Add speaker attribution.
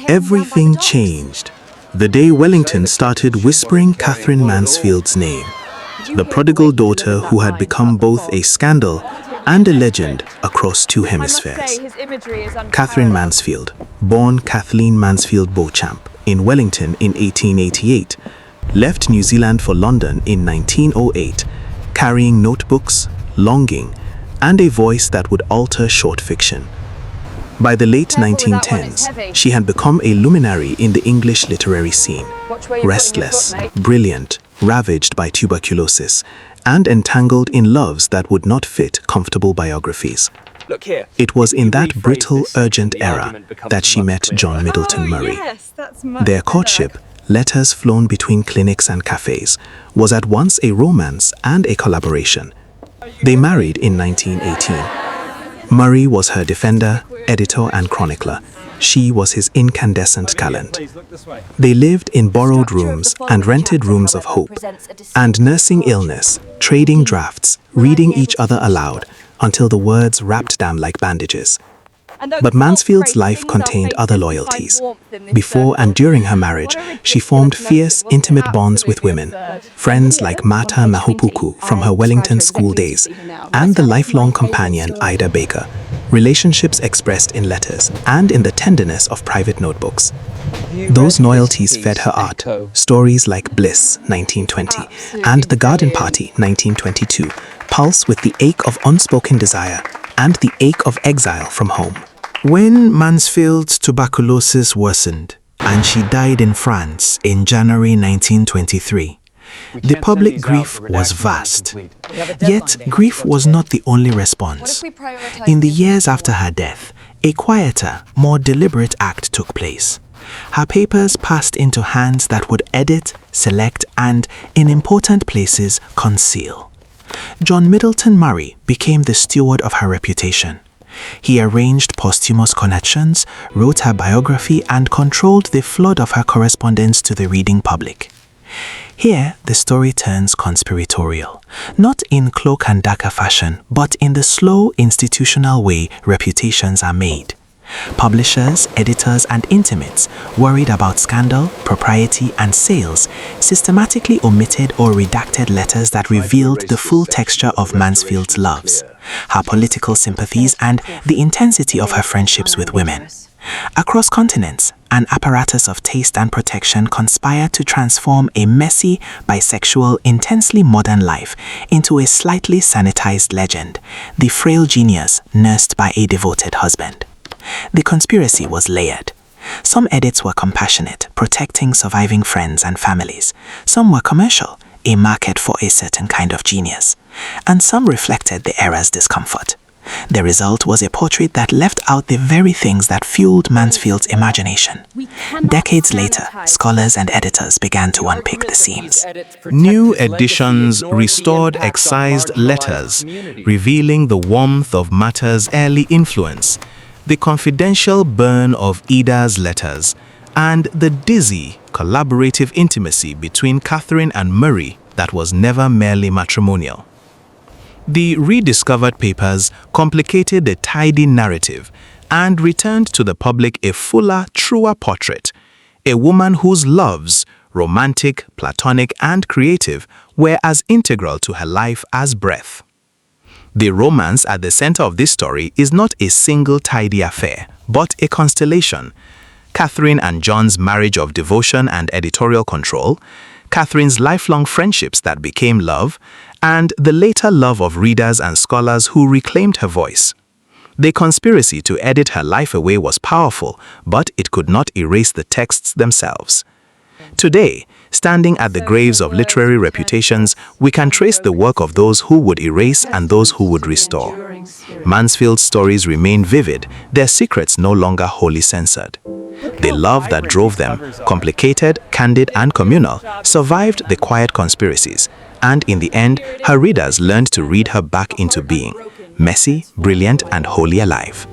Speaker 1: Everything changed the day Wellington started whispering Katherine Mansfield's name, the prodigal daughter who had become both a scandal and a legend across two hemispheres. Katherine Mansfield, born Kathleen Mansfield Beauchamp in Wellington in 1888, left New Zealand for London in 1908, carrying notebooks, longing, and a voice that would alter short fiction. By the late 1910s, she had become a luminary in the English literary scene, restless, brilliant, ravaged by tuberculosis, and entangled in loves that would not fit comfortable biographies. It was in that brittle, urgent era that she met John Middleton Murry. Their courtship, letters flown between clinics and cafes, was at once a romance and a collaboration. They married in 1918. Murray was her defender, editor, and chronicler. She was his incandescent talent. They lived in borrowed rooms and rented rooms of hope, and nursing illness, trading drafts, reading each other aloud, until the words wrapped them like bandages. But Mansfield's life contained other loyalties. Before and during her marriage, she formed fierce, intimate bonds with women, friends like Mata Mahupuku from her Wellington school days, and the lifelong companion Ida Baker, relationships expressed in letters and in the tenderness of private notebooks. Those loyalties fed her art, stories like Bliss, 1920, and The Garden Party, 1922, pulse with the ache of unspoken desire and the ache of exile from home. When Mansfield's tuberculosis worsened and she died in France in January 1923, the public grief was vast. Yet, grief was not the only response. In the years after her death, a quieter, more deliberate act took place. Her papers passed into hands that would edit, select, and, in important places, conceal. John Middleton Murry became the steward of her reputation. He arranged posthumous connections, wrote her biography, and controlled the flood of her correspondence to the reading public. Here, the story turns conspiratorial, not in cloak and dagger fashion, but in the slow, institutional way reputations are made. Publishers, editors, and intimates, worried about scandal, propriety, and sales, systematically omitted or redacted letters that revealed the full texture of Mansfield's loves, her political sympathies, and the intensity of her friendships with women. Across continents, an apparatus of taste and protection conspired to transform a messy, bisexual, intensely modern life into a slightly sanitized legend, the frail genius nursed by a devoted husband. The conspiracy was layered. Some edits were compassionate, protecting surviving friends and families. Some were commercial, a market for a certain kind of genius. And some reflected the era's discomfort. The result was a portrait that left out the very things that fueled Mansfield's imagination. Decades later, scholars and editors began to unpick the seams. New editions restored excised letters, revealing the warmth of Mata's early influence, the confidential burn of Ida's letters, and the dizzy, collaborative intimacy between Katherine and Murray that was never merely matrimonial. The rediscovered papers complicated the tidy narrative and returned to the public a fuller, truer portrait, a woman whose loves, romantic, platonic, and creative, were as integral to her life as breath. The romance at the center of this story is not a single tidy affair, but a constellation. Katherine and John's marriage of devotion and editorial control, Katherine's lifelong friendships that became love, and the later love of readers and scholars who reclaimed her voice. The conspiracy to edit her life away was powerful, but it could not erase the texts themselves. Today, standing at the graves of literary reputations, we can trace the work of those who would erase and those who would restore. Mansfield's stories remain vivid, their secrets no longer wholly censored. The love that drove them, complicated, candid, and communal, survived the quiet conspiracies, and in the end, her readers learned to read her back into being, messy, brilliant, and wholly alive.